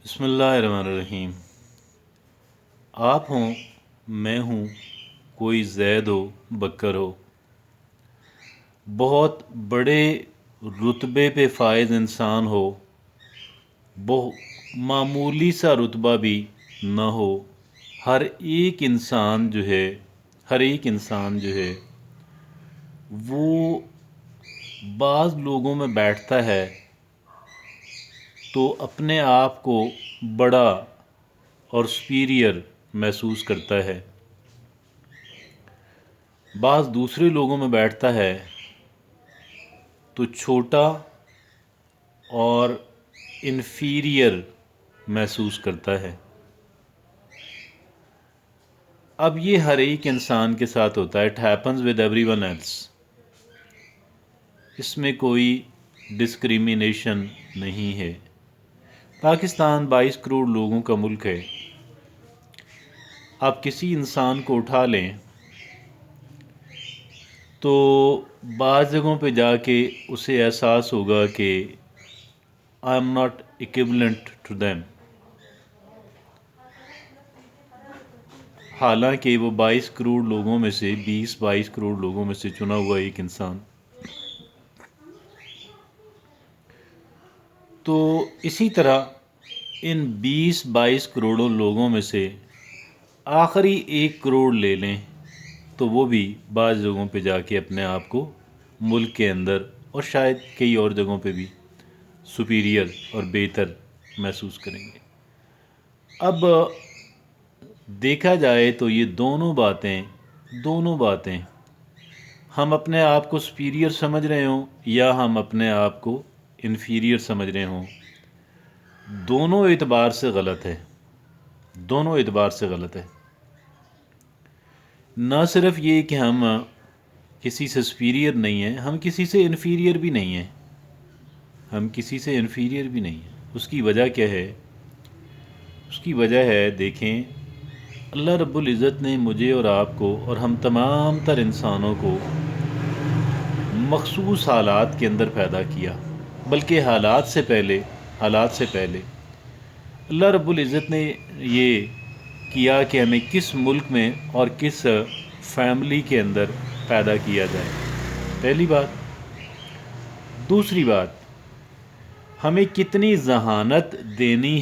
بسم اللہ الرحمن الرحیم۔ آپ ہوں، میں ہوں، کوئی زید ہو بکر ہو، بہت بڑے رتبے پہ فائز انسان ہو، معمولی سا رتبہ بھی نہ ہو، ہر ایک انسان جو ہے وہ بعض لوگوں میں بیٹھتا ہے تو اپنے آپ کو بڑا اور سپیریئر محسوس کرتا ہے، بعض دوسرے لوگوں میں بیٹھتا ہے تو چھوٹا اور انفیریئر محسوس کرتا ہے۔ اب یہ ہر ایک انسان کے ساتھ ہوتا ہے، it happens with everyone else, اس میں کوئی ڈسکریمنیشن نہیں ہے۔ پاکستان 22 کروڑ لوگوں کا ملک ہے۔ آپ کسی انسان کو اٹھا لیں تو بعض جگہوں پہ جا کے اسے احساس ہوگا کہ I am not equivalent to them, حالانکہ وہ 22 کروڑ لوگوں میں سے 22 کروڑ لوگوں میں سے چنا ہوا ایک انسان۔ تو اسی طرح ان 22 کروڑوں لوگوں میں سے آخری 1 کروڑ لے لیں تو وہ بھی بعض جگہوں پہ جا کے اپنے آپ کو ملک کے اندر اور شاید کئی اور جگہوں پہ بھی سپیریئر اور بہتر محسوس کریں گے۔ اب دیکھا جائے تو یہ دونوں باتیں ہم اپنے آپ کو سپیریئر سمجھ رہے ہوں یا ہم اپنے آپ کو انفیریئر سمجھ رہے ہوں، دونوں اعتبار سے غلط ہے۔ نہ صرف یہ کہ ہم کسی سے سپیریئر نہیں ہیں، ہم کسی سے انفیریئر بھی نہیں ہیں۔ اس کی وجہ کیا ہے؟ اس کی وجہ ہے، دیکھیں، اللہ رب العزت نے مجھے اور آپ کو اور ہم تمام تر انسانوں کو مخصوص حالات کے اندر پیدا کیا، بلکہ حالات سے پہلے اللہ رب العزت نے یہ کیا کہ ہمیں کس ملک میں اور کس فیملی کے اندر پیدا کیا جائے، پہلی بات۔ دوسری بات، ہمیں کتنی ذہانت دینی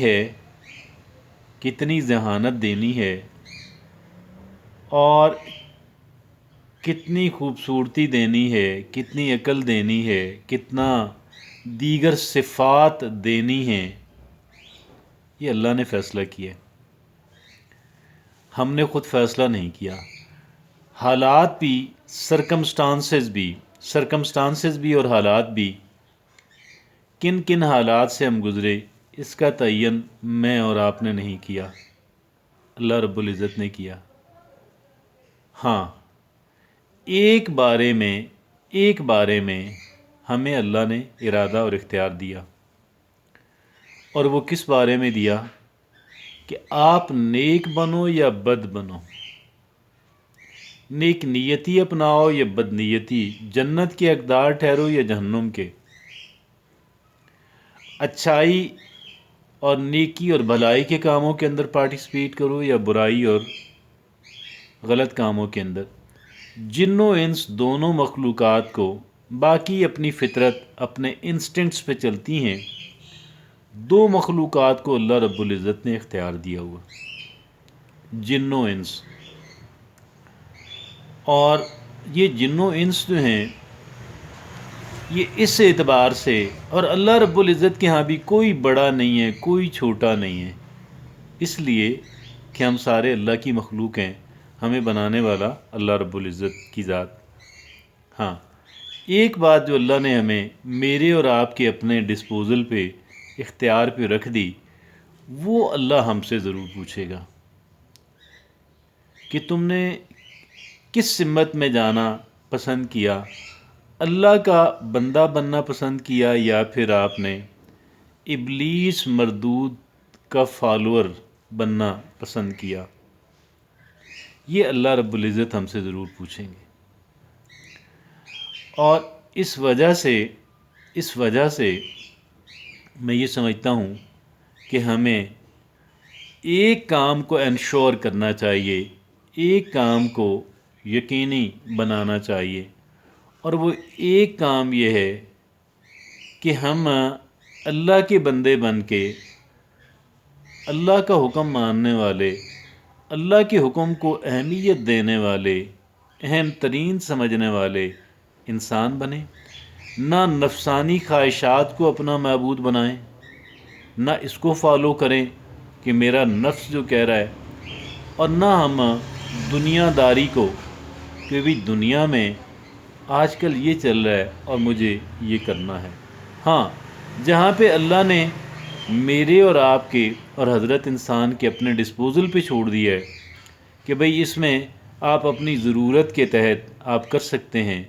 ہے اور کتنی خوبصورتی دینی ہے، کتنی عقل دینی ہے، کتنا دیگر صفات دینی ہیں، یہ اللہ نے فیصلہ کیا۔ ہم نے خود فیصلہ نہیں کیا۔ حالات بھی، سرکمسٹانسز بھی اور حالات بھی، کن کن حالات سے ہم گزرے، اس کا تعین میں اور آپ نے نہیں کیا، اللہ رب العزت نے کیا۔ ہاں، ایک بارے میں ہمیں اللہ نے ارادہ اور اختیار دیا، اور وہ کس بارے میں دیا؟ کہ آپ نیک بنو یا بد بنو، نیک نیتی اپناؤ یا بد نیتی، جنت کے حقدار ٹھہرو یا جہنم کے، اچھائی اور نیکی اور بھلائی کے کاموں کے اندر پارٹیسپیٹ کرو یا برائی اور غلط کاموں کے اندر۔ جن و انس دونوں مخلوقات کو، باقی اپنی فطرت، اپنے انسٹنکٹس پہ چلتی ہیں، دو مخلوقات کو اللہ رب العزت نے اختیار دیا ہوا، جن و انس۔ اور یہ جن و انس جو ہیں، یہ اس اعتبار سے، اور اللہ رب العزت کے ہاں بھی کوئی بڑا نہیں ہے، کوئی چھوٹا نہیں ہے، اس لیے کہ ہم سارے اللہ کی مخلوق ہیں، ہمیں بنانے والا اللہ رب العزت کی ذات۔ ہاں، ایک بات جو اللہ نے ہمیں، میرے اور آپ کے اپنے ڈسپوزل پہ، اختیار پہ رکھ دی، وہ اللہ ہم سے ضرور پوچھے گا کہ تم نے کس سمت میں جانا پسند کیا، اللہ کا بندہ بننا پسند کیا یا پھر آپ نے ابلیس مردود کا فالوور بننا پسند کیا؟ یہ اللہ رب العزت ہم سے ضرور پوچھیں گے۔ اور اس وجہ سے میں یہ سمجھتا ہوں کہ ہمیں ایک کام کو انشور کرنا چاہیے، ایک کام کو یقینی بنانا چاہیے، اور وہ ایک کام یہ ہے کہ ہم اللہ کے بندے بن کے اللہ کا حکم ماننے والے، اللہ کے حکم کو اہمیت دینے والے، اہم ترین سمجھنے والے انسان بنیں، نہ نفسانی خواہشات کو اپنا معبود بنائیں، نہ اس کو فالو کریں کہ میرا نفس جو کہہ رہا ہے، اور نہ ہم دنیا داری کو کہ بھی دنیا میں آج کل یہ چل رہا ہے اور مجھے یہ کرنا ہے۔ ہاں، جہاں پہ اللہ نے میرے اور آپ کے اور حضرت انسان کے اپنے ڈسپوزل پہ چھوڑ دیا ہے کہ بھئی اس میں آپ اپنی ضرورت کے تحت آپ کر سکتے ہیں،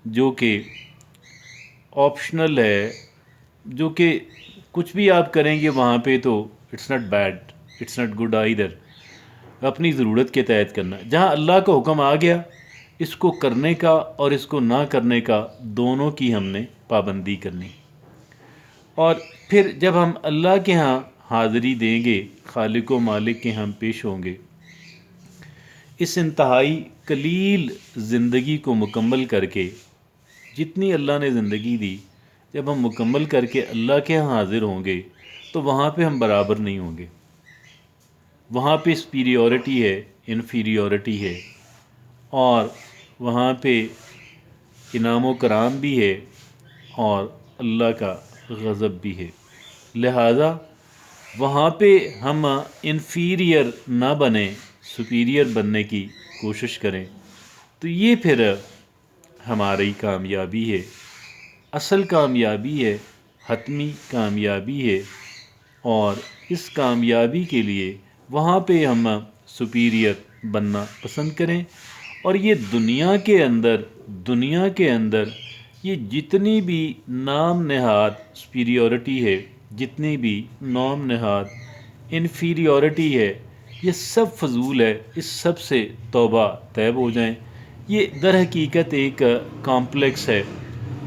جو کہ آپشنل ہے، جو کہ کچھ بھی آپ کریں گے وہاں پہ تو it's not bad, it's not good either, اپنی ضرورت کے تحت کرنا۔ جہاں اللہ کا حکم آ گیا، اس کو کرنے کا اور اس کو نہ کرنے کا دونوں کی ہم نے پابندی کرنی۔ اور پھر جب ہم اللہ کے ہاں حاضری دیں گے، خالق و مالک کے ہم پیش ہوں گے، اس انتہائی قلیل زندگی کو مکمل کر کے، جتنی اللہ نے زندگی دی، جب ہم مکمل کر کے اللہ کے ہاں حاضر ہوں گے تو وہاں پہ ہم برابر نہیں ہوں گے، وہاں پہ سپیریورٹی ہے، انفیریورٹی ہے، اور وہاں پہ انعام و کرام بھی ہے اور اللہ کا غضب بھی ہے۔ لہٰذا وہاں پہ ہم انفیریئر نہ بنیں، سپیریئر بننے کی کوشش کریں، تو یہ پھر ہماری کامیابی ہے، اصل کامیابی ہے، حتمی کامیابی ہے۔ اور اس کامیابی کے لیے وہاں پہ ہم سپیریئر بننا پسند کریں، اور یہ دنیا کے اندر یہ جتنی بھی نام نہاد سپیریورٹی ہے، جتنی بھی نام نہاد انفیریورٹی ہے، یہ سب فضول ہے، اس سب سے توبہ طیب ہو جائیں۔ یہ در حقیقت ایک کامپلیکس ہے،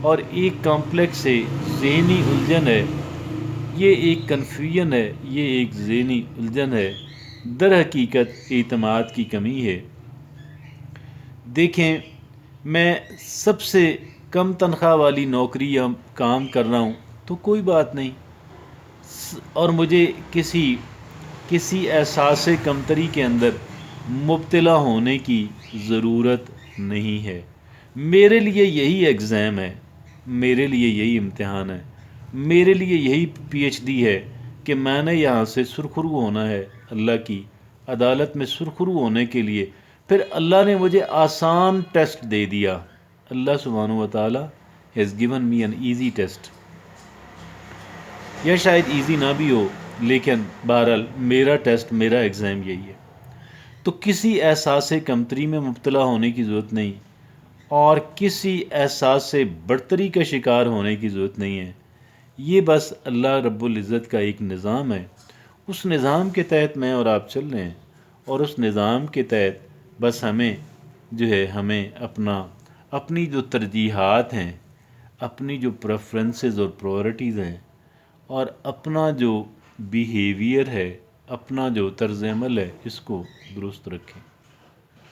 اور ایک کامپلیکس سے ذہنی الجھن ہے، یہ ایک کنفیوژن ہے، یہ ایک ذہنی الجھن ہے، در حقیقت اعتماد کی کمی ہے۔ دیکھیں، میں سب سے کم تنخواہ والی نوکری یا کام کر رہا ہوں تو کوئی بات نہیں، اور مجھے کسی احساس کمتری کے اندر مبتلا ہونے کی ضرورت نہیں ہے۔ میرے لیے یہی ایگزام ہے، میرے لیے یہی امتحان ہے، میرے لیے یہی پی ایچ ڈی ہے کہ میں نے یہاں سے سرخرو ہونا ہے اللہ کی عدالت میں سرخرو ہونے کے لیے۔ پھر اللہ نے مجھے آسان ٹیسٹ دے دیا، اللہ سبحانہ و تعالیٰ has given me an easy test, یا شاید ایزی نہ بھی ہو، لیکن بہرحال میرا ٹیسٹ، میرا ایگزام یہی ہے۔ تو کسی احساس کمتری میں مبتلا ہونے کی ضرورت نہیں، اور کسی احساس برتری کا شکار ہونے کی ضرورت نہیں ہے۔ یہ بس اللہ رب العزت کا ایک نظام ہے، اس نظام کے تحت میں اور آپ چل رہے ہیں، اور اس نظام کے تحت بس ہمیں اپنی جو ترجیحات ہیں، اپنی جو پریفرنسز اور پرائورٹیز ہیں، اور اپنا جو بیہیویئر ہے، اپنا جو طرز عمل ہے، اس کو درست رکھیں۔